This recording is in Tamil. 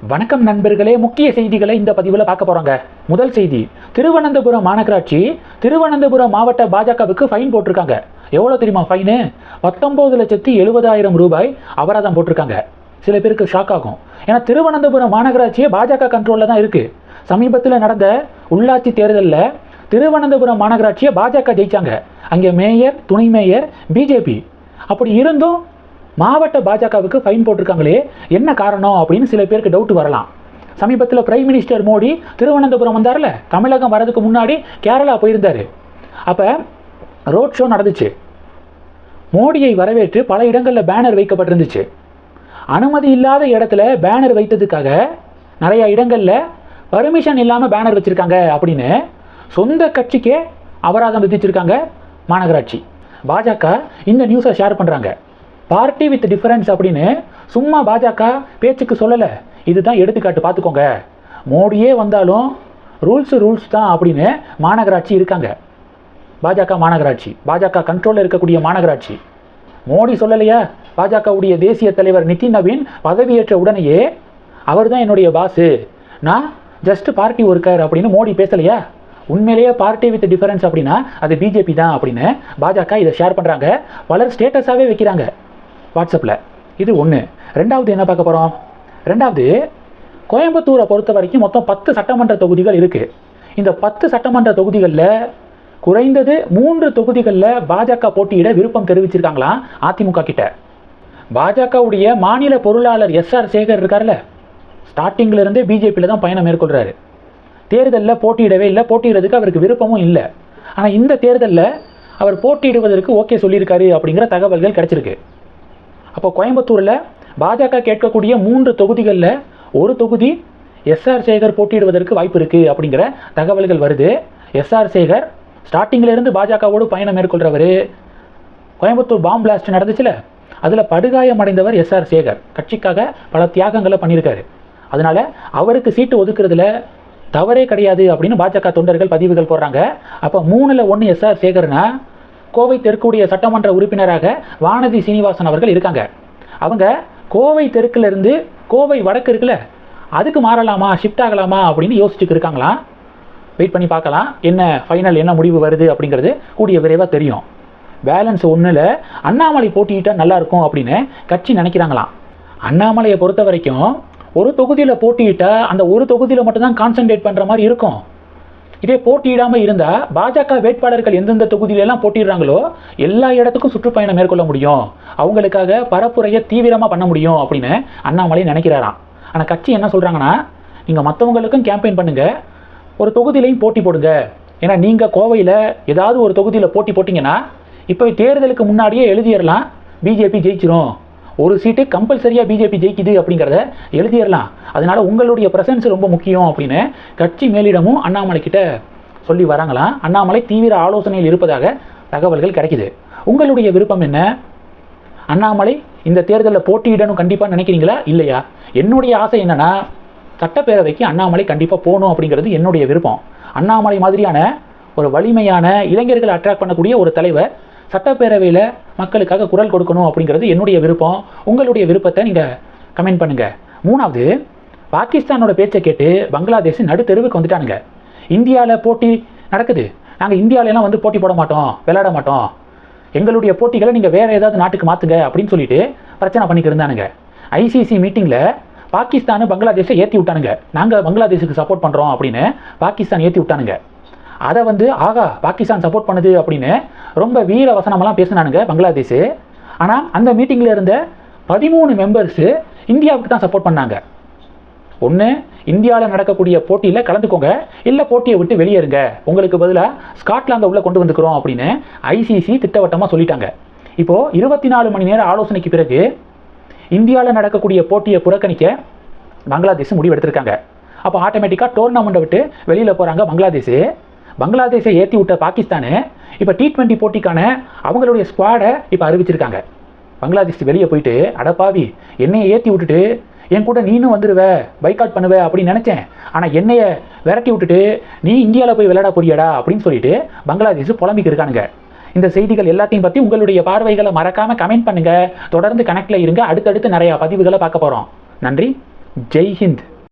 வணக்கம் நண்பர்களே, முக்கிய செய்திகளை இந்த பதிவில் பார்க்க போறோங்க. முதல் செய்தி, திருவனந்தபுரம் மாநகராட்சி திருவனந்தபுரம் மாவட்ட பாஜகவுக்கு ஃபைன் போட்டிருக்காங்க. எவ்வளவு தெரியுமா ஃபைனு? 19,70,000 ரூபாய் அபராதம் போட்டிருக்காங்க. சில பேருக்கு ஷாக் ஆகும். ஏன்னா திருவனந்தபுரம் மாநகராட்சியே பாஜக கண்ட்ரோலில் தான் இருக்கு. சமீபத்தில் நடந்த உள்ளாட்சி தேர்தலில் திருவனந்தபுரம் மாநகராட்சியை பாஜக ஜெயிச்சாங்க. அங்கே மேயர், துணை மேயர் பிஜேபி. அப்படி இருந்தும் மாவட்ட பாஜகவுக்கு ஃபைன் போட்டிருக்காங்களே, என்ன காரணம் அப்படின்னு சில பேருக்கு டவுட் வரலாம். சமீபத்தில் பிரைம் மினிஸ்டர் மோடி திருவனந்தபுரம் வந்தார்ல, தமிழகம் வரதுக்கு முன்னாடி கேரளா போயிருந்தார். அப்போ ரோட் ஷோ நடந்துச்சு. மோடியை வரவேற்று பல இடங்களில் பேனர் வைக்கப்பட்டிருந்துச்சு. அனுமதி இல்லாத இடத்துல பேனர் வைத்ததுக்காக நிறைய இடங்களில் பர்மிஷன் இல்லாமல் பேனர் வச்சுருக்காங்க அப்படின்னு சொந்த கட்சிக்கே அபராதம் விதிச்சிருக்காங்க மாநகராட்சி. பாஜக இந்த நியூஸை ஷேர் பண்ணுறாங்க. பார்ட்டி வித் டிஃபரன்ஸ் அப்படின்னு சும்மா பாஜக பேச்சுக்கு சொல்லலை. இதுதான் எடுத்துக்காட்டு, பார்த்துக்கோங்க. மோடியே வந்தாலும் ரூல்ஸ் தான் அப்படின்னு மாநகராட்சி இருக்காங்க. பாஜக மாநகராட்சி, பாஜக கண்ட்ரோலில் இருக்கக்கூடிய மாநகராட்சி. மோடி சொல்லலையா? பாஜகவுடைய தேசிய தலைவர் நிதின் நவீன் பதவியேற்ற உடனேயே அவர் தான் என்னுடைய பாஸு, நான் ஜஸ்ட் பார்ட்டி ஒர்க்கர் அப்படின்னு மோடி பேசலையா? உண்மையிலேயே பார்ட்டி வித் டிஃபரன்ஸ் அப்படின்னா அது பிஜேபி தான் அப்படின்னு பாஜக இதை ஷேர் பண்ணுறாங்க. பலர் ஸ்டேட்டஸாகவே வைக்கிறாங்க வாட்ஸ்அப்பில். இது ஒன்று. ரெண்டாவது என்ன பார்க்க போகிறோம்? ரெண்டாவது, கோயம்புத்தூரை பொறுத்த வரைக்கும் மொத்தம் 10 சட்டமன்ற தொகுதிகள் இருக்குது. இந்த 10 சட்டமன்ற தொகுதிகளில் குறைந்தது 3 தொகுதிகளில் பாஜக போட்டியிட விருப்பம் தெரிவிச்சிருக்காங்களாம் அதிமுக கிட்ட. பாஜகவுடைய மாநில பொருளாளர் எஸ்ஆர் சேகர் இருக்கார்ல, ஸ்டார்டிங்கிலிருந்தே பிஜேபியில் தான் பயணம் மேற்கொள்கிறாரு. தேர்தலில் போட்டியிடவே இல்லை, போட்டியிடுறதுக்கு அவருக்கு விருப்பமும் இல்லை. ஆனால் இந்த தேர்தலில் அவர் போட்டியிடுவதற்கு ஓகே சொல்லியிருக்காரு அப்படிங்கிற தகவல்கள் கிடைச்சிருக்கு. அப்போ கோயம்புத்தூரில் பாஜக கேட்கக்கூடிய 3 தொகுதிகளில் ஒரு தொகுதி எஸ்ஆர் சேகர் போட்டியிடுவதற்கு வாய்ப்பு இருக்குது அப்படிங்கிற தகவல்கள் வருது. எஸ்ஆர் சேகர் ஸ்டார்டிங்கிலிருந்து பாஜகவோடு பயணம் மேற்கொள்கிறவர். கோயம்புத்தூர் பாம் பிளாஸ்ட் நடந்துச்சுல, அதில் படுகாயம் அடைந்தவர் எஸ்ஆர் சேகர். கட்சிக்காக பல தியாகங்களை பண்ணியிருக்காரு. அதனால் அவருக்கு சீட்டு ஒதுக்குறதுல தவறே கிடையாது அப்படின்னு பாஜக தொண்டர்கள் பதிவுகள் போடுறாங்க. அப்போ 3ல் 1 எஸ்ஆர் சேகர்னா கோவை தெற்குடைய சட்டமன்ற உறுப்பினராக வானதி சீனிவாசன் அவர்கள் இருக்காங்க. அவங்க கோவை தெற்குலேருந்து கோவை வடக்கு இருக்குல்ல, அதுக்கு மாறலாமா, ஷிஃப்ட் ஆகலாமா அப்படின்னு யோசிச்சுட்டு இருக்காங்களாம். வெயிட் பண்ணி பார்க்கலாம் என்ன ஃபைனல் என்ன முடிவு வருது அப்படிங்கிறது கூடிய விரைவாக தெரியும். பேலன்ஸ் 1ல் அண்ணாமலை போட்டியிட்டால் நல்லாயிருக்கும் அப்படின்னு கட்சி நினைக்கிறாங்களாம். அண்ணாமலையை பொறுத்த வரைக்கும் ஒரு தொகுதியில் போட்டியிட்டால் அந்த ஒரு தொகுதியில் மட்டும்தான் கான்சன்ட்ரேட் பண்ணுற மாதிரி இருக்கும். இதே போட்டியிடாமல் இருந்தால் பாஜக வேட்பாளர்கள் எந்தெந்த தொகுதியிலெல்லாம் போட்டிடுறாங்களோ எல்லா இடத்துக்கும் சுற்றுப்பயணம் மேற்கொள்ள முடியும், அவங்களுக்காக பரப்புரையை தீவிரமாக பண்ண முடியும் அப்படின்னு அண்ணாமலை நினைக்கிறாராம். ஆனால் கட்சி என்ன சொல்கிறாங்கன்னா, நீங்கள் மற்றவங்களுக்கும் கேம்பெயின் பண்ணுங்கள், ஒரு தொகுதியிலையும் போட்டி போடுங்க. ஏன்னா நீங்கள் கோவையில் ஏதாவது ஒரு தொகுதியில் போட்டி போட்டிங்கன்னா இப்போ தேர்தலுக்கு முன்னாடியே எழுதிடலாம் பிஜேபி ஜெயிச்சிரும், ஒரு சீட்டு கம்பல்சரியாக பிஜேபி ஜெயிக்குது அப்படிங்கிறத எழுதிடலாம். அதனால் உங்களுடைய ப்ரெசன்ஸ் ரொம்ப முக்கியம் அப்படின்னு கட்சி மேலிடமும் அண்ணாமலை கிட்ட சொல்லி வராங்களாம். அண்ணாமலை தீவிர ஆலோசனையில் இருப்பதாக தகவல்கள் கிடைக்குது. உங்களுடைய விருப்பம் என்ன? அண்ணாமலை இந்த தேர்தலில் போட்டியிடணும் கண்டிப்பாக நினைக்கிறீங்களா இல்லையா? என்னுடைய ஆசை என்னன்னா, சட்டப்பேரவைக்கு அண்ணாமலை கண்டிப்பாக போகணும் அப்படிங்கிறது என்னுடைய விருப்பம். அண்ணாமலை மாதிரியான ஒரு வலிமையான இளைஞர்களை அட்ராக்ட் பண்ணக்கூடிய ஒரு தலைவர் சட்டப்பேரவையில் மக்களுக்காக குரல் கொடுக்கணும் அப்படிங்கிறது என்னுடைய விருப்பம். உங்களுடைய விருப்பத்தை நீங்கள் கமெண்ட் பண்ணுங்கள். 3வது, பாகிஸ்தானோட பேச்சை கேட்டு பங்களாதேஷ் நடுத்தெருவுக்கு வந்துட்டானுங்க. இந்தியாவில் போட்டி நடக்குது, நாங்கள் இந்தியாவிலலாம் வந்து போட்டி போட மாட்டோம், விளையாட மாட்டோம், எங்களுடைய போட்டிகளை நீங்கள் வேறு ஏதாவது நாட்டுக்கு மாற்றுங்க அப்படின்னு சொல்லிட்டு பிரச்சனை பண்ணிட்டு இருந்தானுங்க. ஐசிசி மீட்டிங்கில் பாகிஸ்தான் பங்களாதேஷை ஏற்றி விட்டானுங்க. நாங்கள் பங்களாதேஷுக்கு சப்போர்ட் பண்ணுறோம் அப்படின்னு பாகிஸ்தான் ஏற்றி விட்டானுங்க. அதை வந்து ஆகா பாகிஸ்தான் சப்போர்ட் பண்ணுது அப்படின்னு ரொம்ப வீர வசனமெல்லாம் பேசினானுங்க பங்களாதேஷ். ஆனால் அந்த மீட்டிங்கில் இருந்த 13 மெம்பர்ஸு இந்தியாவுக்கு தான் சப்போர்ட் பண்ணாங்க. ஒன்று, இந்தியாவில் நடக்கக்கூடிய போட்டியில் கலந்துக்கோங்க, இல்லை போட்டியை விட்டு வெளியேறுங்க, உங்களுக்கு பதிலாக ஸ்காட்லாந்தை உள்ளே கொண்டு வந்துக்கிறோம் அப்படின்னு ஐசிசி திட்டவட்டமாக சொல்லிட்டாங்க. இப்போது 24 மணி நேர ஆலோசனைக்கு பிறகு இந்தியாவில் நடக்கக்கூடிய போட்டியை புறக்கணிக்க பங்களாதேஷ் முடிவெடுத்திருக்காங்க. அப்போ ஆட்டோமேட்டிக்காக டோர்னமெண்ட்டை விட்டு வெளியில் போகிறாங்க பங்களாதேஷ். பங்களாதேஷை ஏற்றி விட்ட பாகிஸ்தானு இப்போ T20 போட்டிக்கான அவங்களுடைய ஸ்குவாடை இப்போ அறிவிச்சிருக்காங்க. பங்களாதேஷ் வெளியே போயிட்டு, அடப்பாவி என்னையை ஏற்றி விட்டுட்டு என் கூட நீனும் வந்துடுவ, பைக்காட் பண்ணுவ அப்படின்னு நினச்சேன், ஆனால் என்னையை விரட்டி விட்டுட்டு நீ இந்தியாவில் போய் விளையாட போறியடா அப்படின்னு சொல்லிட்டு பங்களாதேஷ் புலம்பிக்கு இருக்கானுங்க. இந்த செய்திகள் எல்லாத்தையும் பற்றி உங்களுடைய பார்வைகளை மறக்காமல் கமெண்ட் பண்ணுங்கள். தொடர்ந்து கனெக்டில் இருங்க. அடுத்தடுத்து நிறையா பதிவுகளை பார்க்க போகிறோம். நன்றி, ஜெய் ஹிந்த்.